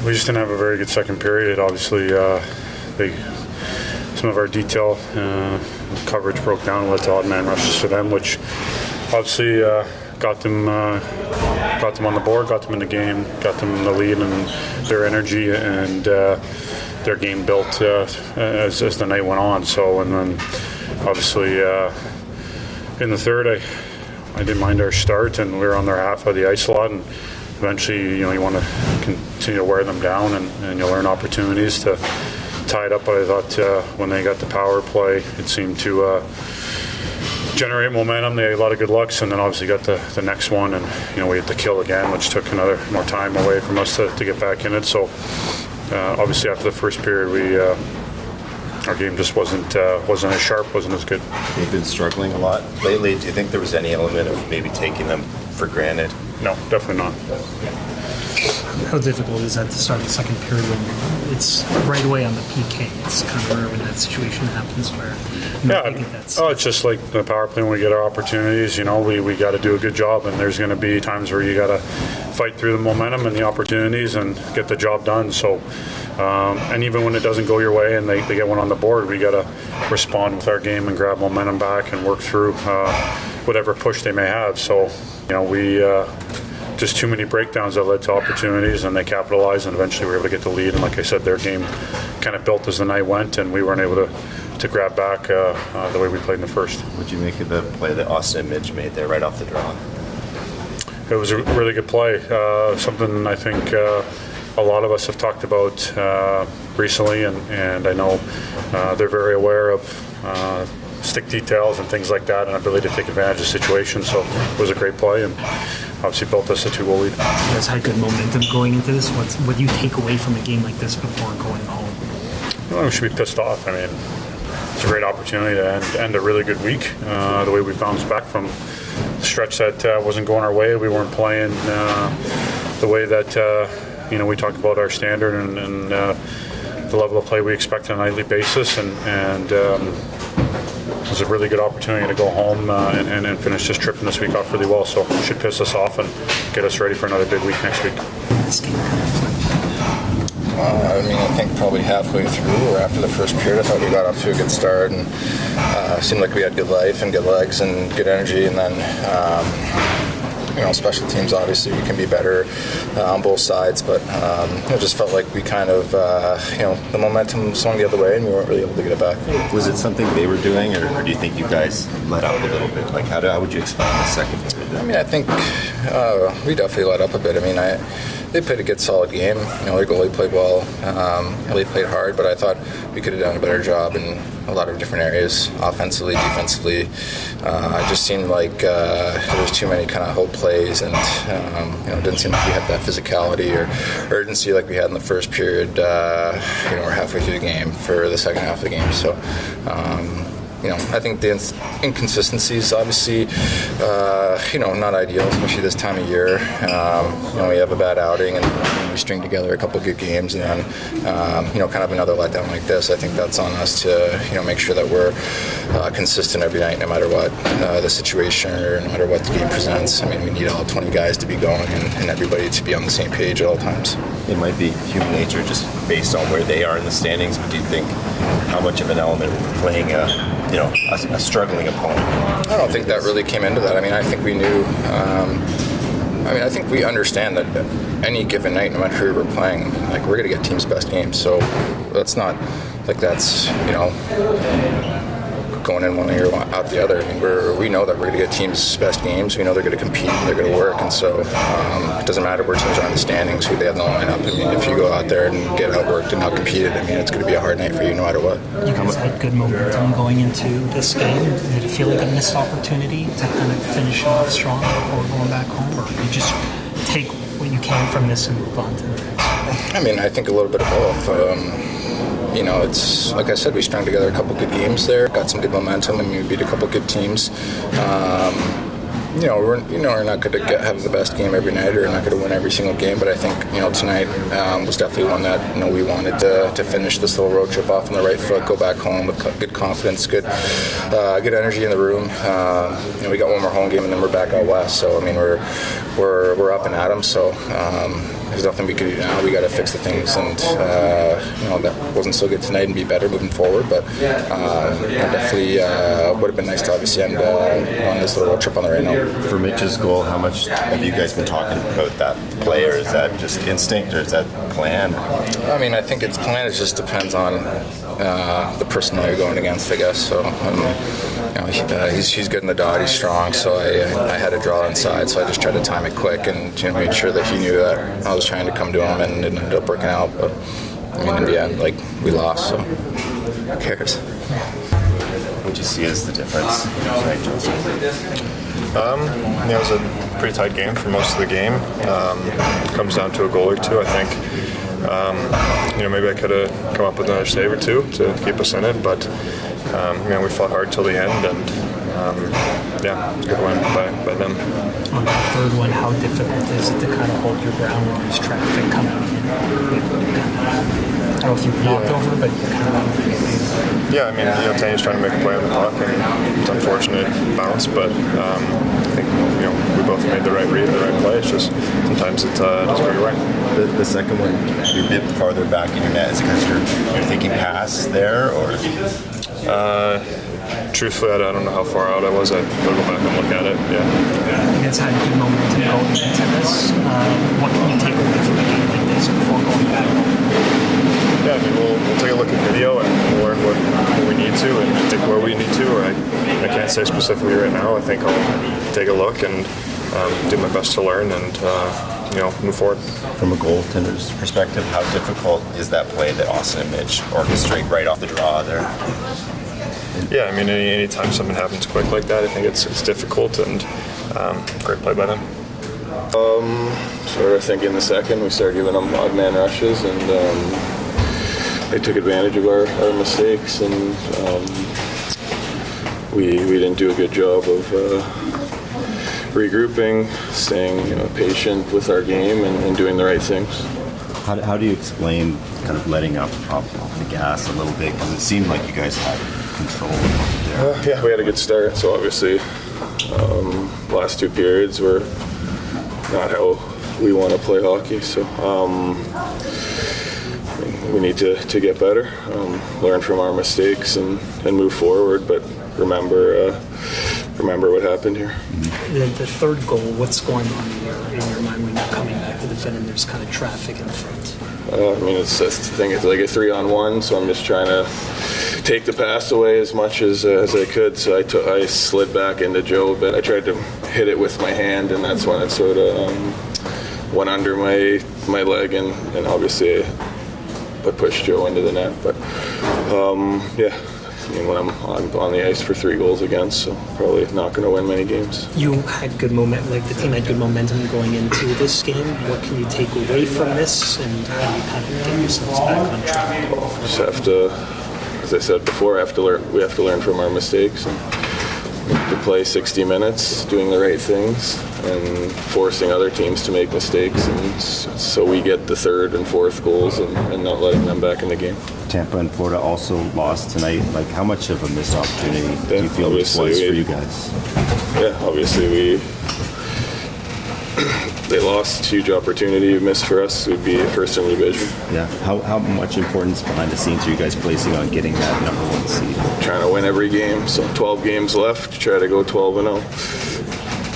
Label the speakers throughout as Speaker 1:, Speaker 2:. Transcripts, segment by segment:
Speaker 1: we just didn't have a very good second period. Obviously, some of our detail coverage broke down with odd man rushes for them, which obviously got them on the board, got them in the game, got them in the lead, and their energy and their game built as the night went on. So, and then obviously in the third, I didn't mind our start, and we were on their half of the ice a lot, and eventually, you want to continue to wear them down, and you'll learn opportunities to tie it up. But I thought when they got the power play, it seemed to generate momentum. They had a lot of good looks, and then obviously got the next one, and we had the kill again, which took another more time away from us to get back in it. So obviously after the first period, our game just wasn't as sharp, wasn't as good.
Speaker 2: They've been struggling a lot lately. Do you think there was any element of maybe taking them for granted?
Speaker 1: No, definitely not.
Speaker 3: How difficult is that to start the second period when it's right away on the PK? It's kind of rare when that situation happens where
Speaker 1: it's just like the power play when we get our opportunities. We got to do a good job, and there's going to be times where you got to fight through the momentum and the opportunities and get the job done. So, and even when it doesn't go your way and they get one on the board, we got to respond with our game and grab momentum back and work through whatever push they may have. So, we just too many breakdowns that led to opportunities, and they capitalized, and eventually we were able to get the lead. And like I said, their game kind of built as the night went, and we weren't able to grab back the way we played in the first.
Speaker 2: What did you make of the play that Auston and Mitch made there right off the draw?
Speaker 1: It was a really good play, something I think a lot of us have talked about recently, and I know they're very aware of stick details and things like that, and ability to take advantage of situations. So it was a great play, and obviously built us a 2-goal lead.
Speaker 3: You guys had good momentum going into this. What do you take away from a game like this before going home?
Speaker 1: We should be pissed off. I mean, it's a great opportunity to end a really good week. The way we bounced back from the stretch that wasn't going our way, we weren't playing the way that we talked about our standard and the level of play we expect on a nightly basis, and it was a really good opportunity to go home and finish this trip and this week off really well. So it should piss us off and get us ready for another big week next week.
Speaker 3: This game kind of flipped.
Speaker 4: I think probably halfway through or after the first period, I thought we got off to a good start, and seemed like we had good life and good legs and good energy, and then special teams, obviously we can be better on both sides, but it just felt like we kind of the momentum swung the other way and we weren't really able to get it back.
Speaker 2: Was it something they were doing, or do you think you guys let up a little bit? Like how would you explain the second period?
Speaker 4: I think we definitely let up a bit. They played a good, solid game. Their goalie played well. They played hard, but I thought we could have done a better job in a lot of different areas, offensively, defensively. It just seemed like there was too many kind of hope plays, and it didn't seem like we had that physicality or urgency like we had in the first period. We're halfway through the game for the second half of the game, so. I think the inconsistencies, obviously, not ideal, especially this time of year. We have a bad outing and we string together a couple good games, and then, kind of another letdown like this. I think that's on us to, make sure that we're consistent every night, no matter what the situation or no matter what the game presents. We need all 20 guys to be going and everybody to be on the same page at all times.
Speaker 2: It might be human nature just based on where they are in the standings, but do you think how much of an element playing a struggling opponent?
Speaker 4: I don't think that really came into that. I think we knew. I think we understand that any given night, no matter who we're playing, we're going to get team's best game. So that's not like that's going in one ear out the other. We know that we're going to get team's best games. We know they're going to compete and they're going to work, and so it doesn't matter where teams are in the standings, who they have in the lineup. If you go out there and get outworked and outcompeted, it's going to be a hard night for you no matter what.
Speaker 3: You guys had good momentum going into this game. Did it feel like a missed opportunity to kind of finish off strong before going back home, or you just take what you can from this and move on to the next?
Speaker 4: I think a little bit of both. It's like I said, we strung together a couple good games there, got some good momentum, and we beat a couple good teams. We're not going to have the best game every night, or not going to win every single game, but I think tonight was definitely one that we wanted to finish this little road trip off on the right foot, go back home with good confidence, good energy in the room. We got one more home game and then we're back out west, so we're up and at 'em. So there's nothing we can do now. We got to fix the things, and that wasn't so good tonight, and be better moving forward. But definitely would have been nice to obviously end on this little road trip on the right now.
Speaker 2: For Mitch's goal, how much have you guys been talking about that play, or is that just instinct, or is that planned?
Speaker 4: I mean, I think it's planned. It just depends on the person that you're going against, I guess. So he's good in the dot. He's strong. So I had to draw inside. So I just tried to time it quick and made sure that he knew that I was trying to come to him, and it ended up working out. But I mean, in the end, we lost. So who cares?
Speaker 2: What did you see as the difference tonight, Joseph?
Speaker 5: It was a pretty tight game for most of the game. Comes down to a goal or two, I think. Maybe I could have come up with another save or two to keep us in it, but we fought hard till the end, and good win by them.
Speaker 3: On the third one, how difficult is it to kind of hold your ground when there's traffic coming in? I don't know if you walked over, but you kind of...
Speaker 5: Yeah, Tane's trying to make a play on the puck, and it's unfortunate bounce, but I think we both made the right read, the right play. It's just sometimes it doesn't go your way.
Speaker 2: The second one, you're a bit farther back in your net. Is it because you're thinking pass there, or?
Speaker 5: Truthfully, I don't know how far out I was. I'd go back and look at it. Yeah.
Speaker 3: You guys had good momentum going into this. What can you take away from a game like this before going back home?
Speaker 5: Yeah, we'll take a look at video and we'll learn what we need to and take where we need to. Or I can't say specifically right now. I think I'll take a look and do my best to learn and move forward.
Speaker 2: From a goaltender's perspective, how difficult is that play that Auston and Mitch orchestrate right off the draw there?
Speaker 5: Yeah, anytime something happens quick like that, I think it's difficult, and great play by them.
Speaker 6: I think in the second we started giving them odd man rushes, and they took advantage of our mistakes, and we didn't do a good job of regrouping, staying patient with our game, and doing the right things.
Speaker 2: How do you explain kind of letting up off the gas a little bit? Because it seemed like you guys had control there.
Speaker 6: We had a good start. So obviously, last two periods were not how we want to play hockey. So we need to get better, learn from our mistakes, and move forward. But remember what happened here.
Speaker 3: The third goal, what's going on in your mind when you're coming back to defend and there's kind of traffic in front?
Speaker 6: It's this thing. It's like a 3-on-1, so I'm just trying to take the pass away as much as I could. So I slid back into Joe, but I tried to hit it with my hand, and that's when it sort of went under my leg, and obviously I pushed Joe into the net. But when I'm on the ice for 3 goals against, so probably not going to win many games.
Speaker 3: You had good momentum, the team had good momentum going into this game. What can you take away from this, and how do you kind of get yourselves back on track?
Speaker 6: Just have to, as I said before, we have to learn from our mistakes, and to play 60 minutes doing the right things and forcing other teams to make mistakes, and so we get the third and fourth goals and not letting them back in the game.
Speaker 2: Tampa and Florida also lost tonight. How much of a missed opportunity do you feel this was for you guys?
Speaker 6: Yeah, obviously they lost. Huge opportunity missed for us. We'd be first in the division.
Speaker 2: Yeah. How much importance behind the scenes are you guys placing on getting that number 1 seed?
Speaker 6: Trying to win every game. So 12 games left. Try to go 12-0.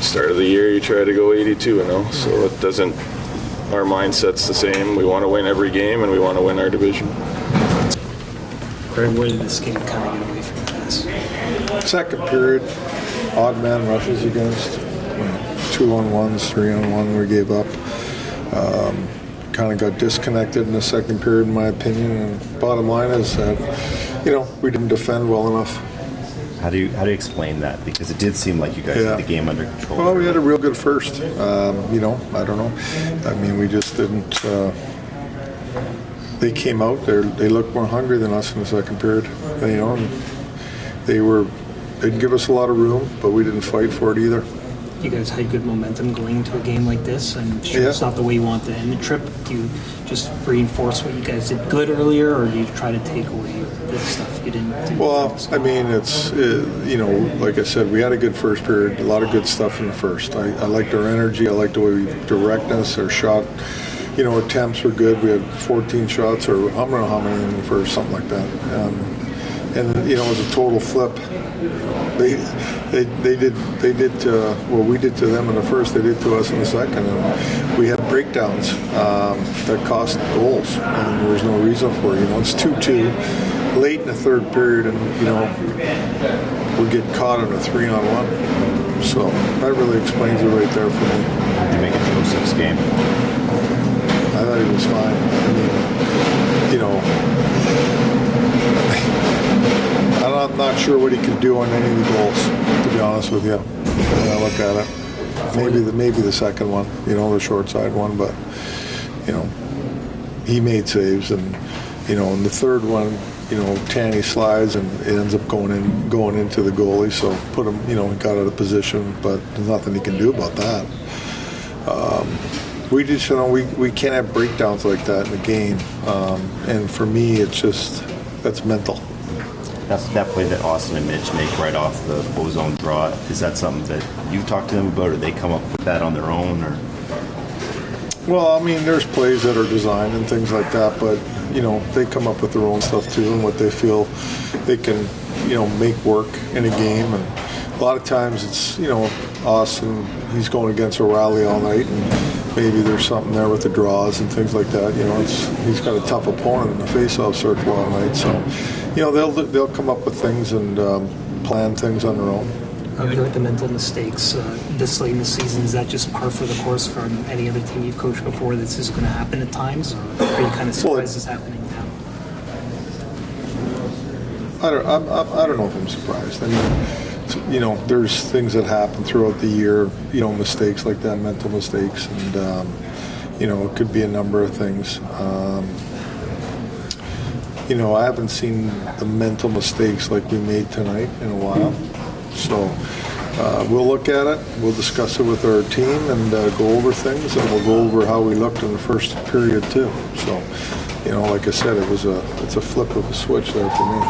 Speaker 6: Start of the year, you try to go 82-0. So it doesn't. Our mindset's the same. We want to win every game, and we want to win our division.
Speaker 3: Where did this game kind of get away from you guys?
Speaker 7: Second period, odd man rushes against 2-on-1s, 3-on-1 we gave up. Kind of got disconnected in the second period, in my opinion. And bottom line is that, we didn't defend well enough.
Speaker 2: How do you explain that? Because it did seem like you guys had the game under control.
Speaker 7: Well, we had a real good first. I don't know. We just didn't. They came out there. They looked more hungry than us in the second period. And they didn't give us a lot of room, but we didn't fight for it either.
Speaker 3: You guys had good momentum going into a game like this, and it's not the way you want to end the trip. Do you just reinforce what you guys did good earlier, or do you try to take away the stuff you didn't do?
Speaker 7: Well, it's, like I said, we had a good first period, a lot of good stuff in the first. I liked our energy, I liked the way we directness, our shot attempts were good. We had 14 shots, or I don't know how many in the first, something like that. And it was a total flip. They did what we did to them in the first, they did to us in the second, and we had breakdowns that cost goals, and there was no reason for it. It's 2-2 late in the third period, and we get caught in a 3-on-1. So that really explains it right there for me.
Speaker 2: You make it Joseph's game.
Speaker 7: I thought he was fine. I'm not sure what he could do on any of the goals, to be honest with you. When I look at it, maybe the second one, the short side one, but he made saves, and in the third one, Tanny slides and it ends up going into the goalie, so put him, he got out of position, but there's nothing he can do about that. We just, we can't have breakdowns like that in the game, and for me, it's just, that's mental.
Speaker 2: That's that play that Auston and Mitch make right off the ozone draw. Is that something that you talk to them about, or they come up with that on their own, or?
Speaker 7: Well, there's plays that are designed and things like that, but they come up with their own stuff too, and what they feel they can, make work in a game. And a lot of times it's, Auston, he's going against O'Reilly all night, and maybe there's something there with the draws and things like that. He's got a tough opponent in the face-off circle all night, so they'll come up with things and plan things on their own.
Speaker 3: How do you like the mental mistakes this late in the season? Is that just par for the course from any other team you've coached before? This is going to happen at times, or are you kind of surprised it's happening now?
Speaker 7: I don't know if I'm surprised. There's things that happen throughout the year, mistakes like that, mental mistakes, and it could be a number of things. I haven't seen the mental mistakes like we made tonight in a while. So we'll look at it, we'll discuss it with our team, and go over things, and we'll go over how we looked in the first period too. So, like I said, it's a flip of a switch there for me.